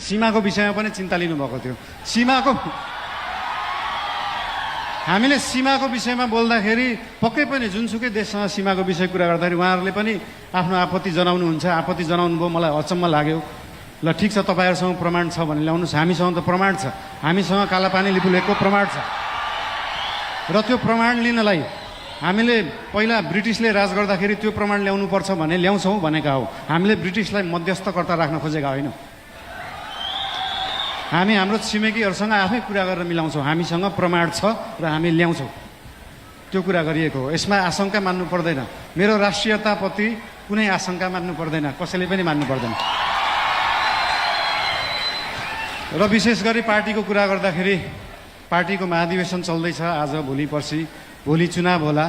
सीमाको विषयमा पनि चिन्ता लिनुभएको थियो। हामीले सीमाको विषयमा बोल्दाखेरि पक्कै पनि जुनसुकै देशसँग सीमाको विषय कुरा गर्दाखेरि उहाँहरूले पनि आफ्नो आपत्ति जनाउनुहुन्छ। आपत्ति जनाउनु भयो, मलाई अचम्म लाग्यो। ल ठिक छ, तपाईँहरूसँग प्रमाण छ भने ल्याउनुहोस्। हामीसँग त प्रमाण छ, हामीसँग कालापानी लिपुलेखको प्रमाण छ। र त्यो प्रमाण लिनलाई हामीले पहिला ब्रिटिसले राज गर्दाखेरि त्यो प्रमाण ल्याउनुपर्छ भने ल्याउँछौँ भनेका हो। हामीले ब्रिटिसलाई मध्यस्थकर्ता राख्न खोजेका होइनौँ। हामी हाम्रो छिमेकीहरूसँग आफै कुरा गरेर मिलाउँछौँ। हामीसँग प्रमाण छ र हामी ल्याउँछौँ, त्यो कुरा गरिएको हो। यसमा आशंका मान्नु पर्दैन। मेरो राष्ट्रियताप्रति कुनै आशंका मान्नु पर्दैन, कसैले पनि मान्नु पर्दैन। र विशेष गरी पार्टीको कुरा गर्दाखेरि पार्टीको महाधिवेशन चल्दैछ आज, भोलि पर्सि, भोलि चुनाव होला।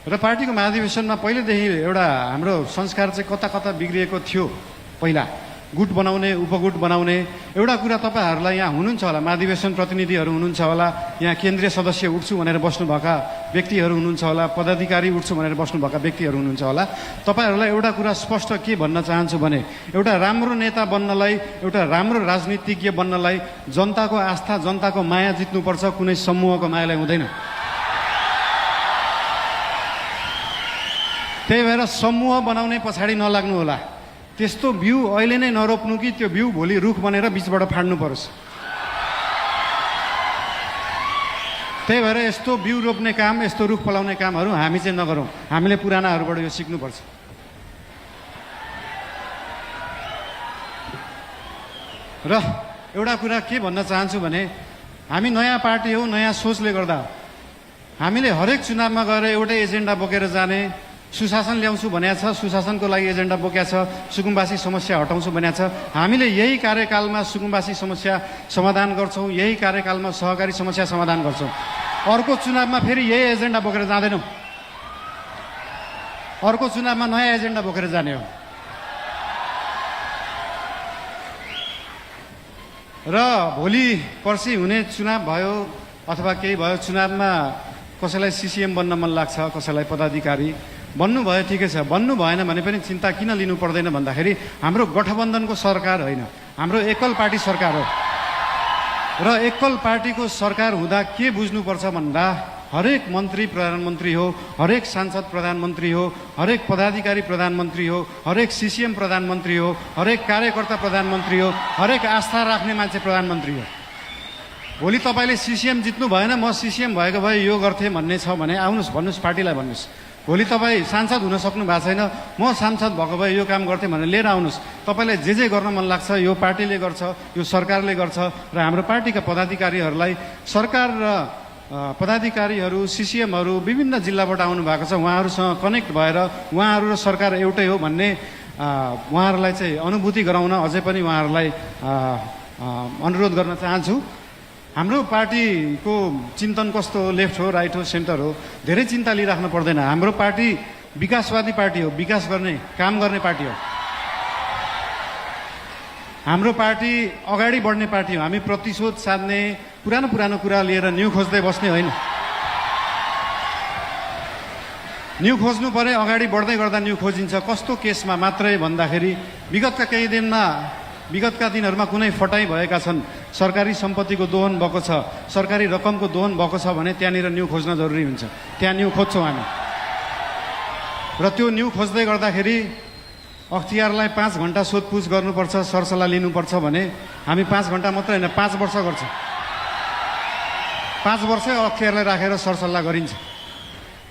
र पार्टीको महाधिवेशनमा पहिलेदेखि एउटा हाम्रो संस्कार चाहिँ कता कता बिग्रिएको थियो। पहिला गुट बनाउने, उपगुट बनाउने एउटा कुरा तपाईँहरूलाई यहाँ हुनुहुन्छ होला, महाधिवेशन प्रतिनिधिहरू हुनुहुन्छ होला, यहाँ केन्द्रीय सदस्य उठ्छु भनेर बस्नुभएका व्यक्तिहरू हुनुहुन्छ होला, पदाधिकारी उठ्छु भनेर बस्नुभएका व्यक्तिहरू हुनुहुन्छ होला। तपाईँहरूलाई एउटा कुरा स्पष्ट के भन्न चाहन्छु भने एउटा राम्रो नेता बन्नलाई, एउटा राम्रो राजनीतिज्ञ बन्नलाई जनताको आस्था, जनताको माया जित्नुपर्छ, कुनै समूहको मायालाई हुँदैन। त्यही भएर समूह बनाउने पछाडि नलाग्नु होला। त्यस्तो बिउ अहिले नै नरोप्नु कि त्यो बिउ भोलि रुख बनेर बिचबाट फाड्नु परोस्। त्यही भएर यस्तो बिउ रोप्ने काम, यस्तो रुख फलाउने कामहरू हामी चाहिँ नगरौँ। हामीले पुरानाहरूबाट यो सिक्नुपर्छ। र एउटा कुरा के भन्न चाहन्छु भने हामी नयाँ पार्टी हौ, नयाँ सोचले गर्दा हामीले हरेक चुनावमा गएर एउटै एजेन्डा बोकेर जाने। सुशासन ल्याउँछु भनेको छ, सुशासनको लागि एजेन्डा बोकेको छ। सुकुम्बासी समस्या हटाउँछु भनेको छ। हामीले यही कार्यकालमा सुकुम्बासी समस्या समाधान गर्छौँ, यही कार्यकालमा सहकारी समस्या समाधान गर्छौँ। अर्को चुनावमा फेरि यही एजेन्डा बोकेर जाँदैनौँ। अर्को चुनावमा नयाँ एजेन्डा बोकेर जाने हो। र भोलि पर्सि हुने चुनाव भयो अथवा केही भयो, चुनावमा कसैलाई सिसिएम बन्न मन लाग्छ, कसैलाई पदाधिकारी बन्नु भयो, ठिकै छ। बन्नु भएन भने पनि चिन्ता किन लिनु पर्दैन भन्दाखेरि हाम्रो गठबन्धनको सरकार होइन, हाम्रो एकल पार्टी सरकार हो। र एकल पार्टीको सरकार हुँदा के बुझ्नुपर्छ भन्दा हरेक मन्त्री प्रधानमन्त्री हो, हरेक सांसद प्रधानमन्त्री हो, हरेक पदाधिकारी प्रधानमन्त्री हो, हरेक सिसिएम प्रधानमन्त्री हो, हरेक कार्यकर्ता प्रधानमन्त्री हो, हरेक आस्था राख्ने मान्छे प्रधानमन्त्री हो। भोलि तपाईँले सिसिएम जित्नु भएन, म सिसिएम भएको भए यो गर्थेँ भन्ने छ भने आउनुहोस्, भन्नुहोस्, पार्टीलाई भन्नुहोस्। भोलि तपाईँ सांसद हुन सक्नु भएको छैन, म सांसद भएको भए यो काम गर्थेँ भनेर लिएर आउनुहोस्। तपाईँलाई जे गर्न मन लाग्छ यो पार्टीले गर्छ, यो सरकारले गर्छ। र हाम्रो पार्टीका पदाधिकारीहरूलाई, सरकार र पदाधिकारीहरू, सिसिएमहरू विभिन्न जिल्लाबाट आउनु भएको छ। उहाँहरूसँग कनेक्ट भएर उहाँहरू र सरकार एउटै हो भन्ने उहाँहरूलाई चाहिँ अनुभूति गराउन अझै पनि उहाँहरूलाई अनुरोध गर्न चाहन्छु। हाम्रो पार्टीको चिन्तन कस्तो हो, लेफ्ट हो, राइट हो, सेन्टर हो, धेरै चिन्ता लिइराख्नु पर्दैन। हाम्रो पार्टी विकासवादी पार्टी हो, विकास गर्ने, काम गर्ने पार्टी हो। हाम्रो पार्टी अगाडि बढ्ने पार्टी हो। हामी प्रतिशोध साध्ने, पुरानो कुरा लिएर न्यू खोज्दै बस्ने होइन। न्यू खोज्नु परे अगाडि बढ्दै गर्दा न्यू खोजिन्छ। कस्तो केसमा मात्रै भन्दाखेरि विगतका दिनहरूमा कुनै फटाइ भएका छन्, सरकारी सम्पत्तिको दोहन भएको छ, सरकारी रकमको दोहन भएको छ भने त्यहाँनिर न्यू खोज्न जरुरी हुन्छ। त्यहाँ न्यू खोज्छौँ हामी। र त्यो न्यू खोज्दै गर्दाखेरि अख्तियारलाई 5 घन्टा सोधपुछ गर्नुपर्छ, सरसल्लाह लिनुपर्छ भने हामी 5 घन्टा मात्रै होइन, 5 वर्ष गर्छौँ। 5 वर्षै अख्तियारलाई राखेर सरसल्लाह गरिन्छ।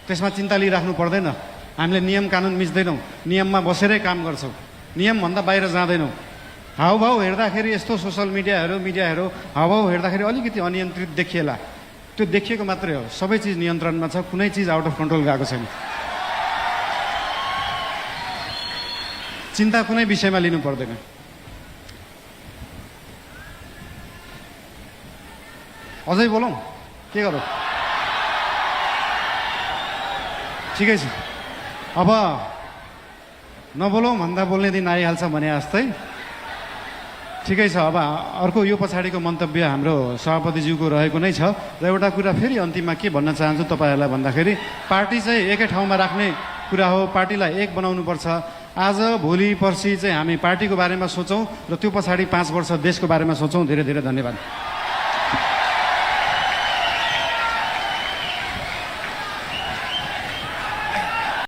त्यसमा चिन्ता लिइराख्नु पर्दैन। हामीले नियम कानुन मिच्दैनौँ, नियममा बसेरै काम गर्छौँ, नियमभन्दा बाहिर जाँदैनौँ। हाउभाउ हेर्दाखेरि यस्तो सोसल मिडियाहरू हाउभाउ हेर्दाखेरि अलिकति अनियन्त्रित देखिएला, त्यो देखिएको मात्रै हो। सबै चिज नियन्त्रणमा छ, कुनै चिज आउट अफ कन्ट्रोल गएको छैन। चिन्ता कुनै विषयमा लिनु पर्दैन। अझै बोलौँ, के गरौँ? ठिकै छ, अब नबोलौँ भन्दा बोल्ने दिन आइहाल्छ भने जस्तै। ठिकै छ। अब अर्को यो पछाडिको मन्तव्य हाम्रो सभापतिज्यूको रहेको नै छ। र एउटा कुरा फेरि अन्तिममा के भन्न चाहन्छु तपाईँहरूलाई भन्दाखेरि पार्टी चाहिँ एकै ठाउँमा राख्ने कुरा हो, पार्टीलाई एक बनाउनुपर्छ। आज भोलि पर्सि चाहिँ हामी पार्टीको बारेमा सोचौँ र त्यो पछाडि 5 वर्ष देशको बारेमा सोचौँ। धेरै धेरै धन्यवाद।